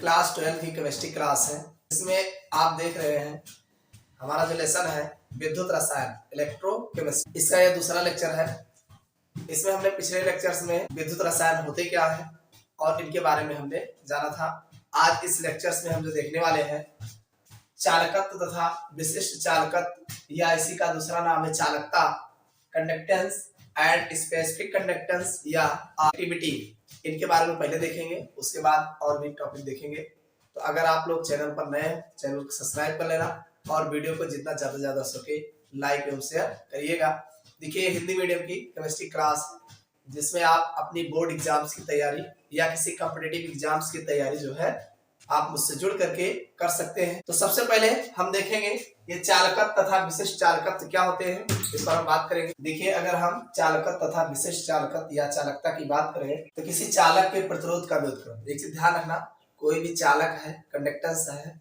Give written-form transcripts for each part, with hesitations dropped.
Class 12 की chemistry class है। इसमें आप देख रहे हैं हमारा जो लेसन है विद्युत रसायन इलेक्ट्रोकेमिस्ट्री, इसका यह दूसरा लेक्चर है। इसमें हमने पिछले लेक्चर्स में विद्युत रसायन होते क्या है और इनके बारे में हमने जाना था। आज इस लेक्चर्स में हम जो देखने वाले हैं चालकत्व तथा विशिष्ट चालकत्व, या इसी का दूसरा नाम है चालकता, कंडक्टेंस एंड स्पेसिफिक कंडक्टेंस या एक्टिविटी। इनके बारे में पहले देखेंगे, उसके बाद और भी टॉपिक देखेंगे। तो अगर आप लोग चैनल पर नए हैं, चैनल को सब्सक्राइब कर लेना और वीडियो को जितना ज्यादा ज्यादा सके लाइक एवं शेयर करिएगा। देखिए, हिंदी मीडियम की केमिस्ट्री क्लास जिसमें आप अपनी बोर्ड एग्जाम्स की तैयारी या किसी कॉम्पिटिटिव एग्जाम्स की तैयारी जो है आप मुझसे जुड़ करके कर सकते हैं। तो सबसे पहले हम देखेंगे ये चालकत्व तथा विशिष्ट चालकत्व क्या होते हैं, इस पर हम बात करेंगे। देखिए, अगर हम चालकत्व तथा विशिष्ट चालकत्व या चालकता की बात करें तो किसी चालक के प्रतिरोध का व्युत्क्रम। एक चीज ध्यान रखना, कोई भी चालक है, कंडक्टेंस है,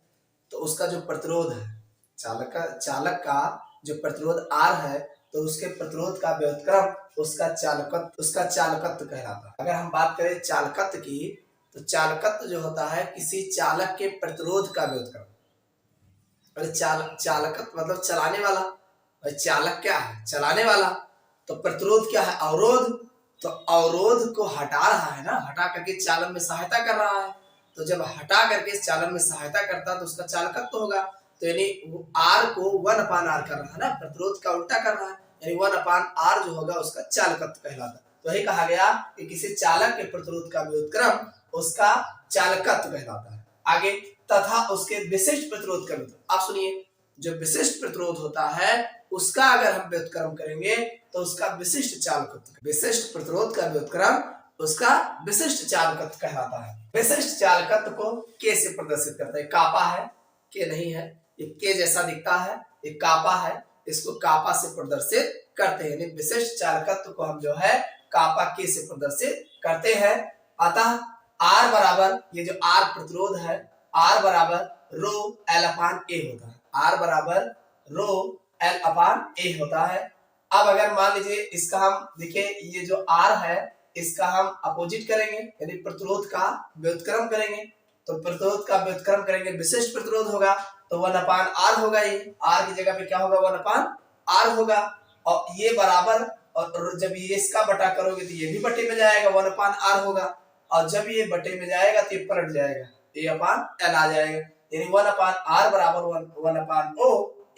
तो उसका जो प्रतिरोध है, चालक का जो प्रतिरोध R है, तो उसके प्रतिरोध का व्युत्क्रम उसका चालकत्व कहलाता है। अगर हम बात करें चालकत्व की, तो चालकत्व जो होता है किसी चालक के प्रतिरोध का व्युत्क्रम। और चालकत्व मतलब चलाने वाला, और चालक क्या है? चलाने वाला। तो प्रतिरोध क्या है? अवरोध। तो अवरोध को हटा रहा है ना, हटा करके चालन में सहायता कर रहा है। तो जब हटा करके चालन में सहायता करता है तो उसका चालकत्व होगा। तो यानी R को 1/R कर रहा है ना, प्रतिरोध का उल्टा कर रहा है, यानी 1/R जो होगा उसका चालकत्व कहलाता है। तो यही कहा गया कि किसी चालक के प्रतिरोध का व्युत्क्रम उसका चालकत्व कहलाता है। आगे, तथा उसके विशिष्ट प्रतिरोध का व्युत्क्रम। आप सुनिए, जो विशिष्ट प्रतिरोध होता है उसका अगर हम व्युत्क्रम करेंगे तो उसका विशिष्ट चालकत्व, विशिष्ट प्रतिरोध का व्युत्क्रम उसका विशिष्ट चालकत्व कहलाता है। विशिष्ट चालकत्व को K से प्रदर्शित करता है। कापा है, K नहीं है, ये K जैसा दिखता है, ये कापा है, इसको कापा से प्रदर्शित करते हैं। विशिष्ट चालकत्व को हम जो है कापा K से प्रदर्शित करते हैं। अतः R बराबर, ये जो R प्रतिरोध है, R बराबर रो L अपान A होता है। R बराबर रो L अपान A होता है। अब अगर मान लीजिए इसका हम देखिए, ये जो R है इसका हम अपोजिट करेंगे, यानी प्रतिरोध का व्युत्क्रम करेंगे। तो प्रतिरोध का व्युत्क्रम करेंगे, विशिष्ट प्रतिरोध होगा तो 1/R होगा। ये R की जगह पे क्या होगा? 1/R होगा। और ये बराबर, और जब ये इसका बटा करोगे तो ये भी बटे में जाएगा, 1/R होगा। और जब ये बटे में जाएगा तो ये पलट जाएगा, A/L आ जाएगा। यानी 1/R बराबर 1/O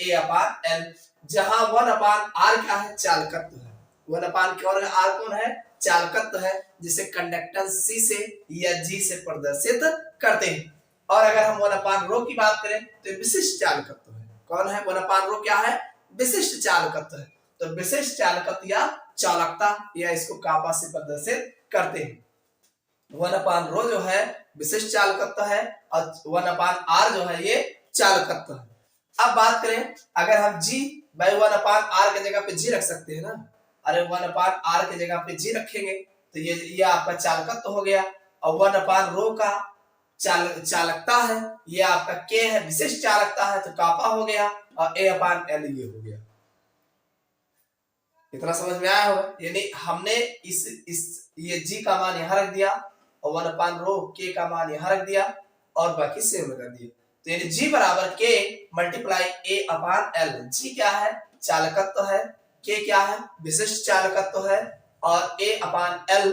A/L, जहां 1/R क्या है? चालकत्व है। 1/R कौन है? चालकत्व है, जिसे कंडक्टेंस C से या G से प्रदर्शित करते हैं। और अगर हम 1/ρ की बात करें तो विशिष्ट चालकत्व है। कौन है? 1/ρ क्या है? विशिष्ट चालकत्व है। तो विशिष्ट चालकत्व या चालकता, या इसको कापा से प्रदर्शित करते हैं। 1/ρ जो है विशिष्ट चालकत्व है और 1/R जो है ये चालकत्व है। अब बात करें, अगर हम G/1/R के जगह पे G रख सकते हैं ना, अरे 1/R के जगह पे G रखेंगे तो ये आपका चालकत्व हो गया। और 1/ρ का चालकता है, ये आपका K है, विशिष्ट चालकता है, तो कापा हो गया, और A/L ये हो गया। इतना समझ में आया होगा। यानी हमने ये G का मान यहाँ रख दिया और 1/ρ K का मान यहाँ रख दिया और बाकी सेम कर दिया। तो यानी G बराबर K मल्टीप्लाई A/L। G क्या है? चालकत्व है, K क्या है? विशिष्ट चालकत्व है, और A/L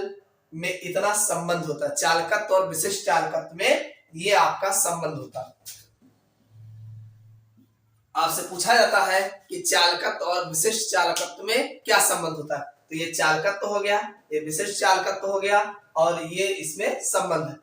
में इतना संबंध होता है। चालकत्व और विशिष्ट चालकत्व में ये आपका संबंध होता है। आपसे पूछा जाता है कि चालकत्व और विशिष्ट चालकत्व में क्या संबंध होता है, तो ये चालकत्व हो गया, ये विशिष्ट चालकत्व हो गया, और ये इसमें संबंध है।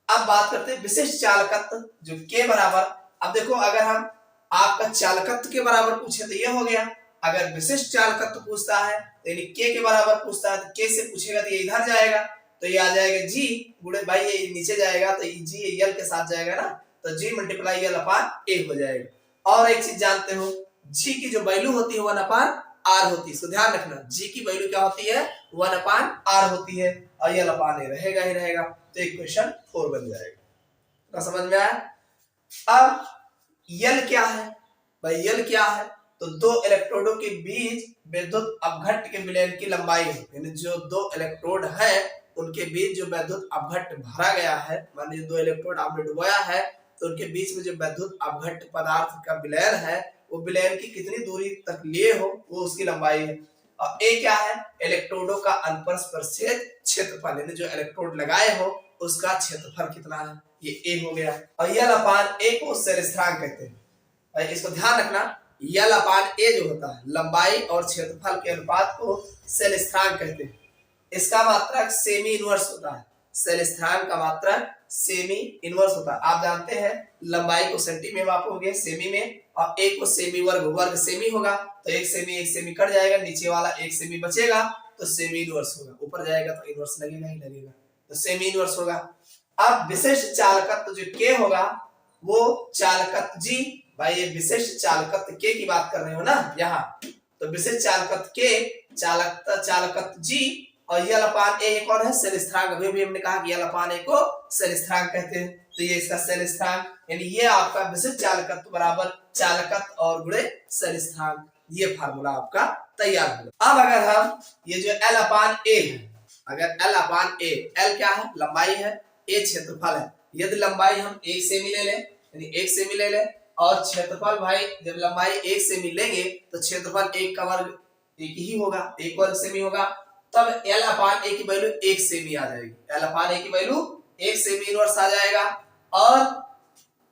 अब बात करते हैं विशिष्ट चालकत्व, जो K बराबर, अब देखो, अगर हम आपका चालकत्व के बराबर पूछे तो ये हो गया। अगर विशिष्ट चालकत्व पूछता है यानी K के बराबर पूछता है तो K से पूछेगा तो ये इधर जाएगा, तो ये आ जाएगा G गुणे भाई, ये नीचे जाएगा तो G L के साथ जाएगा ना, तो G मल्टीप्लाई L/A हो जाएगा। और एक चीज जानते हो, G की जो वैल्यू होती है 1/R होती है। तो ध्यान रखना, G की वैल्यू क्या होती है? 1/R होती है, और L/A रहेगा ही रहेगा। तो इक्वेशन 4 बन जाएगा। तो समझ में आया? अब L क्या है भाई? L क्या है? तो दो इलेक्ट्रोडों के बीच विद्युत अपघट्ट के विलयन की लंबाई है, यानी जो दो इलेक्ट्रोड है उनके बीच जो वैद्युत अपघट्ट भरा गया है, मान लीजिए 2 इलेक्ट्रोड आपने डुबाया है, तो उनके बीच में जो वैद्युत अपघट्ट पदार्थ का विलयन है, वो विलयन की कितनी दूरी तक लिए हो, वो उसकी लंबाई है। और ए क्या है, इलेक्ट्रोडों का अंतरस्पर्शित क्षेत्रफल, यानी जो इलेक्ट्रोड लगाए हो उसका क्षेत्रफल कितना है, ये ए हो गया। और यल अपान ए को सेल स्थिरांक कहते हैं। और इसको ध्यान रखना, यल अपान ए जो होता है लंबाई और क्षेत्रफल के अनुपात को सेल स्थिरांक कहते हैं। इसका मात्रक सेमी इनवर्स होता है। सेल स्थिरांक का मात्रक सेमी इनवर्स होता है। आप जानते हैं लंबाई को सेंटी में मापोगे, सेमी में, और एक को सेमी वर्ग, वर्ग सेमी होगा, तो एक सेमी कट जाएगा, नीचे वाला एक सेमी बचेगा, तो सेमी इनवर्स होगा। ऊपर जाएगा तो इनवर्स लगेगा ही लगेगा, तो सेमी इनवर्स होगा। अब विशिष्ट चालकत्व जो के होगा वो चालकत्व जी, भाई ये विशिष्ट चालकत्व के की बात कर रहे हो ना यहाँ, तो विशिष्ट चालकत्व के चालकत्व जी, और यल अपान ए कौन है, सेल स्थिरांक। अभी भी हमने कहा कि यल अपान ए को सेल स्थिरांक कहते हैं, तो ये इसका सेल स्थिरांक, यानी ये आपका विशिष्ट चालकत्व बराबर चालकत्व और गुणे सेल स्थिरांक, ये फार्मूला आपका तैयार होगा। अब अगर हम ये जो एल अपान ए है, अगर एल अपान ए, एल क्या है, लंबाई है, ए क्षेत्रफल है, यदि लंबाई हम 1 सेमी ले लें, यानी 1 सेमी ले लें, और क्षेत्रफल भाई जब लंबाई 1 सेमी लेंगे तो क्षेत्रफल 1 का वर्ग 1 ही होगा, 1 वर्ग सेमी होगा, तब एल अपान ए की वैल्यू 1 सेमी आ जाएगी। एल अपान ए की वैल्यू 1 सेमी इनवर्स आ जाएगा। और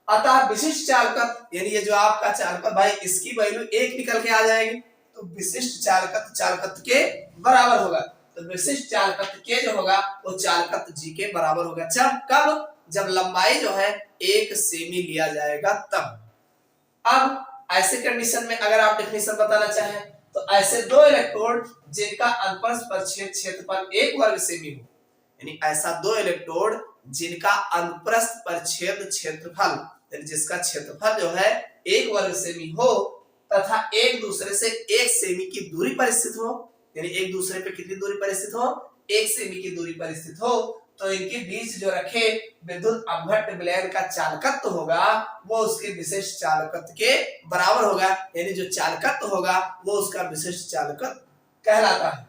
अतः विशिष्ट चालकत्व, यानी ये जो आपका चालकत्व भाई इसकी वैल्यू 1 निकल के आ जाएगी, तो विशिष्ट चालकत्व चालकत्व के बराबर होगा। तो विशिष्ट चालकत्व के जो होगा वो चालकत्व जी के बराबर होगा। कब, जब लंबाई जो है 1 सेमी लिया जाएगा तब। अब ऐसे कंडीशन में अगर आप डेफिनेशन बताना चाहें तो ऐसे 2 इलेक्ट्रोड जिनका अनुप्रस्थ क्षेत्रफल 1 वर्ग सेमी हो, यानी ऐसा 2 इलेक्ट्रोड जिनका अनुप्रस्थ परिच्छेद क्षेत्रफल, यानी जिसका क्षेत्रफल जो है 1 वर्ग सेमी हो, तथा एक दूसरे से 1 सेमी की दूरी पर स्थित हो, यानी एक दूसरे पे कितनी दूरी पर स्थित हो, 1 सेमी की दूरी पर स्थित हो, तो इनके बीच जो रखे विद्युत अपघट्ट विलयन का चालकत्व होगा वो उसके विशिष्ट चालकत्व के बराबर होगा, यानी जो चालकत्व होगा वो उसका विशिष्ट चालकत्व कहलाता है।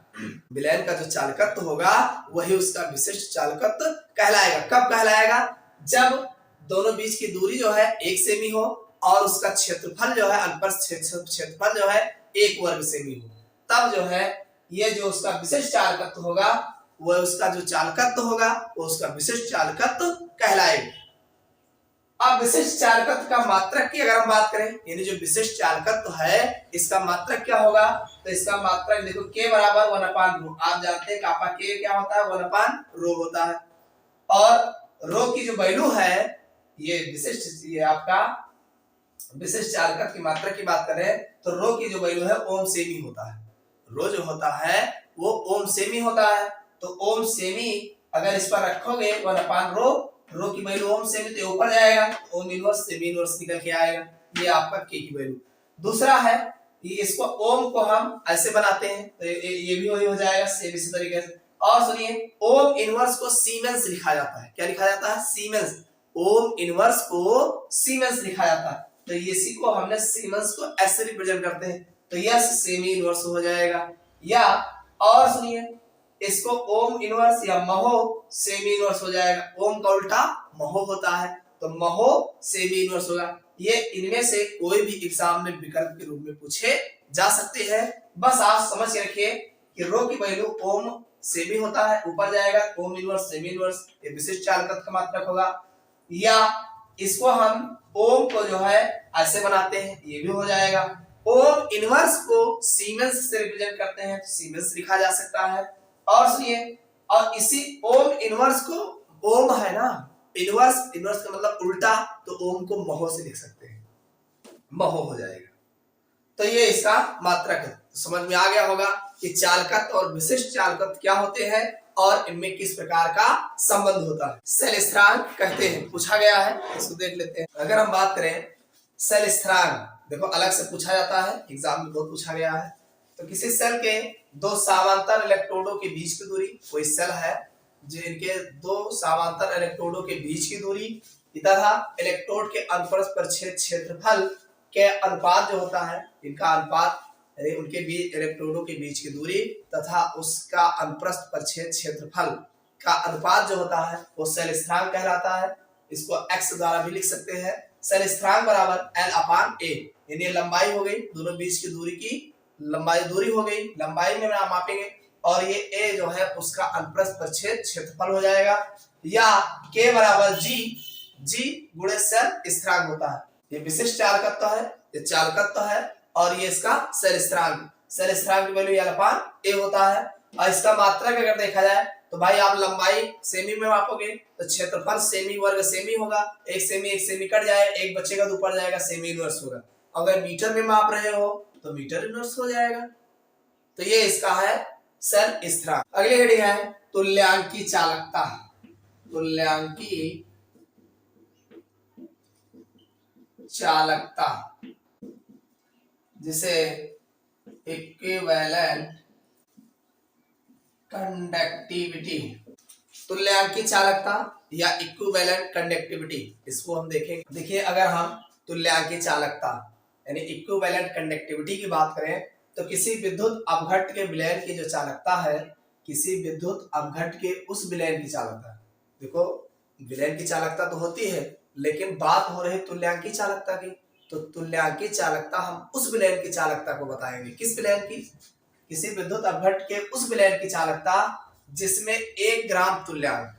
विलयन का जो चालकत्व होगा वही उसका विशिष्ट चालकत्व कहलाएगा। कब कहलाएगा, जब दोनों बीच की दूरी जो है 1 सेमी हो और उसका क्षेत्रफल जो है अनुप्रस्थ क्षेत्रफल जो है 1 वर्ग सेमी हो, तब जो है ये जो उसका विशिष्ट चालकत्व होगा वो उसका जो चालकत्व होगा वो उसका विशिष्ट चालकत्व कहलाएगा। अब विशिष्ट चालकत्व का मात्रक की अगर हम बात करें, यानी जो विशिष्ट चालकत्व है इसका मात्रक क्या होगा, तो इसका मात्रक देखो के बराबर 1/रो। आप जानते हैं कापा के क्या होता है, 1/रो होता है। और रो की जो वैल्यू है, ये विशिष्ट, ये आपका विशिष्ट चालकत्व की मात्रक की बात करें तो रो की जो वैल्यू है ओम सेमी होता है। रो जो होता है वो ओम सेमी होता है, तो ओम सेमी अगर इस पर रखोगे 1/रो, रो की वैल्यू ओम सेमी तो ऊपर जाएगा, ओम इनवर्स सेमी इनवर्स निकल के आएगा, ये आपका के की वैल्यू। दूसरा है ये, इसको ओम को हम ऐसे बनाते हैं तो ये भी वही हो जाएगा सेम इसी तरीके से। और सुनिए, ओम इनवर्स को सीमेंस लिखा जाता है। क्या लिखा जाता है, सीमेंस। ओम इनवर्स को सीमेंस लिखा जाता है, तो इसी को हमने सीमेंस को ऐसे रिप्रेजेंट करते हैं, तो यस सेमी इनवर्स हो जाएगा। या और सुनिए, इसको ओम इनवर्स या महो सेमी इनवर्स हो जाएगा। ओम का उल्टा महो होता है, तो महो सेमी इनवर्स होगा। ये इनमें से कोई भी एग्जाम में विकल्प के रूप में पूछे जा सकते हैं। बस आप समझ के रखिए कि रो की वैल्यू ओम सेमी होता है, ऊपर जाएगा ओम इनवर्स सेमी इनवर्स, ये विशिष्ट चालकत्व का मात्रक होगा। या इसको हम ओम को जो है ऐसे बनाते हैं, ये भी हो जाएगा। ओम इनवर्स को सीमेंस से रिप्रेजेंट करते हैं, सीमेंस लिखा जा सकता है। और सुनिए, और इसी ओम इनवर्स को, ओम है ना इनवर्स, इनवर्स का मतलब उल्टा, तो ओम को महो से लिख सकते हैं, महो हो जाएगा। तो ये इसका मात्रक है। तो समझ में आ गया होगा कि चालकत्व और विशिष्ट चालकत्व क्या होते हैं और इनमें किस प्रकार का संबंध होता है। सेल स्थिरांक कहते हैं, पूछा गया है, इसको देख लेते हैं। अगर हम बात करें सेल स्थिरांक, देखो अलग से पूछा जाता है, एग्जाम में बहुत पूछा गया है। तो किसी सेल के 2 समांतर इलेक्ट्रोडों के बीच की दूरी, कोई सेल है जो इनके 2 समांतर इलेक्ट्रोडों के बीच की दूरी तथा इलेक्ट्रोड के अनुप्रस्थ परिच्छेद क्षेत्रफल के अनुपात जो होता है, इनका अनुपात, यानी उनके बीच इलेक्ट्रोडों के बीच की दूरी तथा उसका अनुप्रस्थ परिच्छेद क्षेत्रफल का अनुपात जो होता है वो सेल स्थिरांक कहलाता है। इसको x द्वारा भी लिख सकते हैं। सेल स्थिरांक बराबर L/A, यानी लंबाई हो गई, दोनों बीच की दूरी की लंबाई दूरी हो गई, लंबाई में हम मापेंगे, और ये a जो है उसका अनुप्रस्थ परिच्छेद क्षेत्रफल हो जाएगा, या k बराबर g गुणे सेल स्थिरांक होता है। ये विशिष्ट चालकत्व है, ये चालकत्व है, और ये इसका सेल स्थिरांक की वैल्यू L/A होता है। और इसका मात्रक अगर देखा जाए तो भाई आप लंबाई सेमी में मापोगे तो क्षेत्रफल सेमी वर्ग सेमी होगा, एक सेमी कट जाए, एक बचेगा तो ऊपर जाएगा, सेमी इनवर्स होगा। अगर मीटर में माप रहे हो तो मीटर इनवर्स हो जाएगा। तो ये इसका है सेल स्थिरांक। अगली हेडिंग है तुल्यांकी चालकता। तुल्यांकी चालकता जिसे इक्विवेलेंट कंडक्टिविटी, तुल्यांकी चालकता या इक्विवेलेंट कंडक्टिविटी, इसको हम देखेंगे। देखिए, अगर हम तुल्यांकी चालकता यानी इक्विवेलेंट कंडक्टिविटी की बात करें तो किसी विद्युत अपघट्ट के विलयन की जो चालकता है, किसी विद्युत अपघट्ट के उस विलयन की चालकता, देखो विलयन की चालकता तो होती है, लेकिन बात हो रही तुल्यांकी चालकता की। तो तुल्यांकी चालकता हम उस विलयन की चालकता को बताएंगे। किस विलयन की? किसी विद्युत अपघट्ट के उस विलयन की चालकता जिसमें 1 ग्राम तुल्यांक,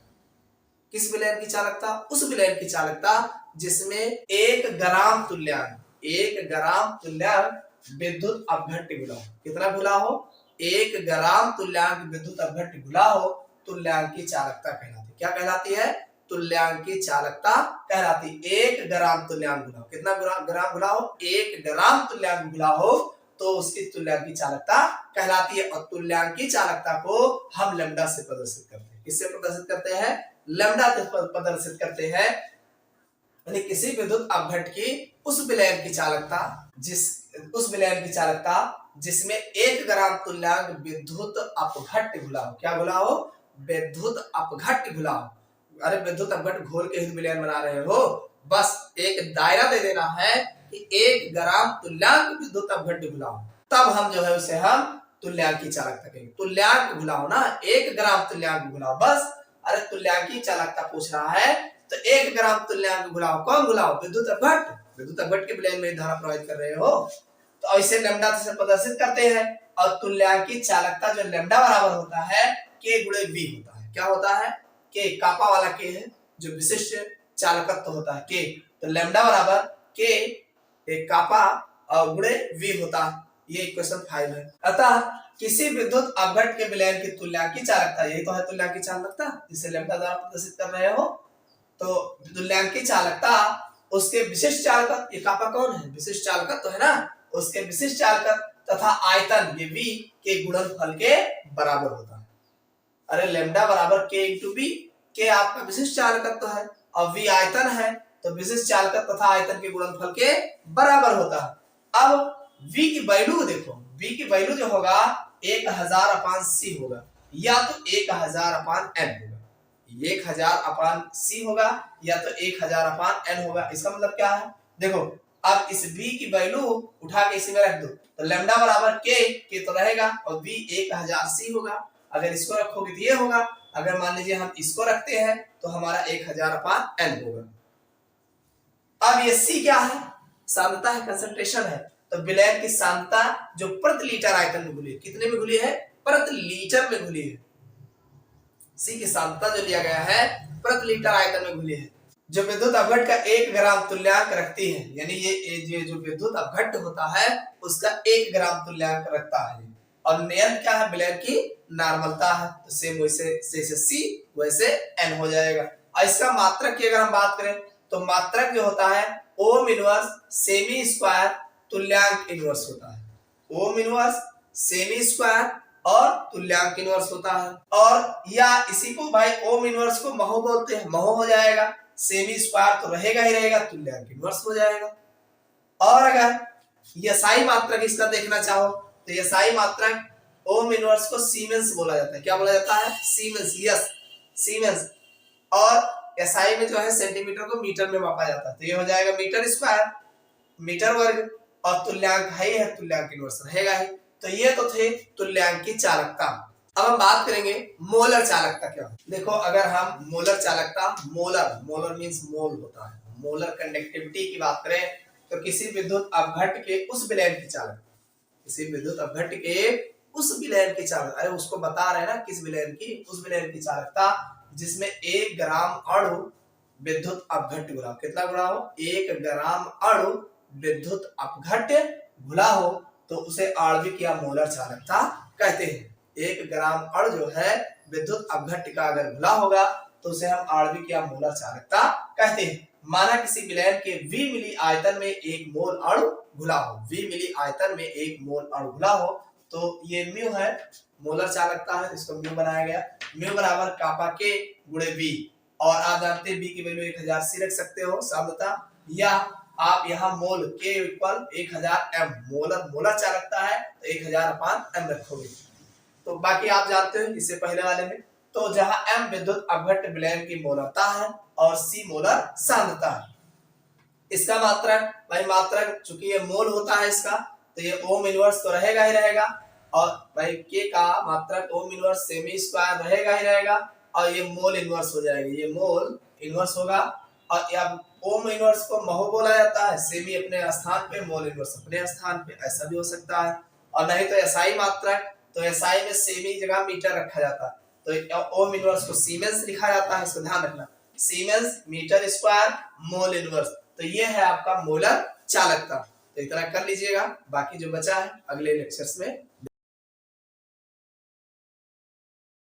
किस विलयन की चालकता? उस विलयन की चालकता जिसमें 1 ग्राम तुल्यांक विद्युत अपघट्ट घुला हो। कितना घुला हो? 1 ग्राम तुल्यांक विद्युत अपघट्ट घुला हो, तुल्यांकी चालकता कहलाती। क्या कहलाती है? तुल्यांकी चालकता कहलाती। 1 ग्राम तुल्यांक घुला हो, कितना ग्राम घुला हो? 1 ग्राम तुल्यांक घुला हो तो उसकी तुल्यांकी चालकता कहलाती है। और तुल्यांकी चालकता को हम लैम्डा से प्रदर्शित करते हैं। किससे प्रदर्शित करते हैं? लैम्डा से प्रदर्शित करते हैं। यानी किसी विद्युत अपघट्ट की उस विलयन की चालकता जिसमें 1 ग्राम तुल्यांक विद्युत अपघट्ट घुला हो। क्या घुला हो? विद्युत अपघट्ट घुला हो। अरे विद्युत अपघट्ट घोल के ही विलयन बना रहे हो, बस एक दायरा दे देना है कि 1 ग्राम तुल्यांक विद्युत अपघट्ट घुला हो, तब हम जो है उसे हम तुल्यांकी चालकता कहेंगे। तुल्यांक घुला हो ना, 1 ग्राम तुल्यांक घुला हो, बस। अरे तुल्यांकी चालकता पूछ रहा है तो 1 ग्राम तुल्यांक घुला हो। कौन घुला हो? विद्युत अपघट्ट के विलयन में धारा प्रवाहित कर रहे हो, तो ऐसे लैम्डा से प्रदर्शित करते हैं। और तुल्यांकी चालकता जो लैम्डा बराबर होता है k गुणे v होता है। क्या होता है? k, कापा वाला k है जो विशिष्ट चालकत्व होता है k, तो लैम्डा बराबर k एक कापा और गुणे v होता है। ये इक्वेशन 5 है। अतः किसी विद्युत अपघट्ट के विलयन की तुल्यांकी चालकता, यही तो है तुल्यांकी चालकता जिसे लैम्डा द्वारा प्रदर्शित कर रहे हो। तो तुल्यांकी चालकता उसके विशिष्ट चालकत्व, ये कापा कौन है? विशिष्ट चालकत्व तो है ना, उसके विशिष्ट चालकत्व तथा आयतन ये v के गुणनफल के बराबर होता है। अरे लैम्डा बराबर k इंटू v, k आपका विशिष्ट चालकत्व है और v आयतन है, तो विशिष्ट चालकत्व तथा आयतन के गुणनफल के बराबर होता है। अब v की वैल्यू देखो, v की वैल्यू जो होगा 1000/c होगा, या तो 1000/n होगा, 1000/c होगा या तो 1000/n होगा। इसका मतलब क्या है? देखो, अब इस v की वैल्यू उठा के इसी में रख दो, तो लैम्डा बराबर k तो रहेगा और v 1000c होगा। अगर इसको रखोगे तो ये होगा, अगर मान लीजिए हम इसको रखते हैं तो हमारा 1000/n होगा। अब ये c क्या है? सांद्रता है, कंसंट्रेशन है। तो विलयन की सांद्रता जो प्रति लीटर आयतन में घुली है, कितने में घुली है? प्रति लीटर में घुली है। c की सांद्रता जो लिया गया है प्रति लीटर आयतन में घुली है। जो विद्युत अपघट्ट का 1 ग्राम तुल्यांक रखती है, यानी ये जो विद्युत अपघट्ट होता है उसका 1 ग्राम तुल्यांक रखता है। और नियम क्या है? विलयन की नॉर्मलता है। तो सेम वैसे जैसे c वैसे n हो जाएगा। और इसका मात्रक की अगर हम बात करें तो मात्रक जो होता है ओम इनवर्स सेमी स्क्वायर तुल्यांक इनवर्स होता है। ओम इनवर्स सेमी स्क्वायर और तुल्यांक इनवर्स होता है। और या इसी को भाई ओम इनवर्स को महो बोलते हैं, महो हो जाएगा। सेमी स्क्वायर तो रहेगा ही रहेगा, तुल्यांक इनवर्स हो जाएगा। और अगर यसाई मात्रक इसका देखना चाहो तो यसाई मात्रक ओम इनवर्स को सीमेंस बोला जाता है। क्या बोला जाता है? सीमेंस। Yes, siemens. और एसआई में जो है सेंटीमीटर को मीटर में मापा जाता है, तो ये हो जाएगा मीटर स्क्वायर, मीटर वर्ग। और तुल्यांक है, तुल्यांक इनवर्स रहेगा ही। तो ये तो थे तुल्यांकी चालकता। अब हम बात करेंगे मोलर चालकता क्या होती है। देखो अगर हम मोलर चालकता, मोलर मींस मोल होता है, मोलर कंडक्टिविटी की बात करें तो किसी विद्युत अपघट्ट के उस विलयन की चालकता, किसी विद्युत अपघट्ट के उस विलयन की चालकता, अरे उसको बता रहे हैं ना किस विलयन की, उस विलयन की चालकता जिसमें 1 ग्राम अणु विद्युत अपघट्ट घुला, कितना घुला हो, 1 ग्राम अणु विद्युत अपघट्ट घुला हो, तो उसे आणविक या मोलर चालकता कहते हैं। 1 ग्राम अणु जो है विद्युत अपघट्ट का अगर घुला होगा तो उसे हम आणविक या मोलर चालकता कहते हैं। माना किसी विलयन के V मिली आयतन में 1 मोल अणु घुला हो, V मिली आयतन में 1 मोल अणु घुला हो, तो ये म्यू है, मोलर चालकता है, इसको म्यू बनाया गया, म्यू बराबर कापा के गुणे V, और आप जानते हैं V की वैल्यू 1000 C रख सकते हो सावधानता, या आप यहाँ मोल के इक्वल 1000 M, मोलर चालकता है तो 1000/M रखोगे। तो बाकी आप जानते हो इससे पहले वाले में, तो जहां M विद्युत अपघट्ट विलयन की मोलरता है और C मोलर सांद्रता है। इसका मात्रक, भाई मात्रक चूंकि ये मोल होता है इसका, तो ये ओम इनवर्स तो रहेगा ही रहेगा, और भाई K का मात्रक ओम इनवर्स सेमी स्क्वायर रहेगा ही रहेगा, और ये मोल इनवर्स हो जाएगा, ये मोल इनवर्स होगा। और या ओम इनवर्स को महो बोला जाता है, सेमी अपने स्थान पे, मोल इनवर्स अपने स्थान पे, ऐसा भी हो सकता है। और नहीं तो एसआई मात्रक, तो एसआई में सेमी जगह मीटर रखा जाता है, तो ओम इनवर्स को सीमेंस लिखा जाता है, इसको ध्यान रखना, siemens metre square mole inverse, तो ये है आपका मोलर चालकता। तो इतना कर लीजिएगा, बाकी जो बचा है अगले लेक्चर्स में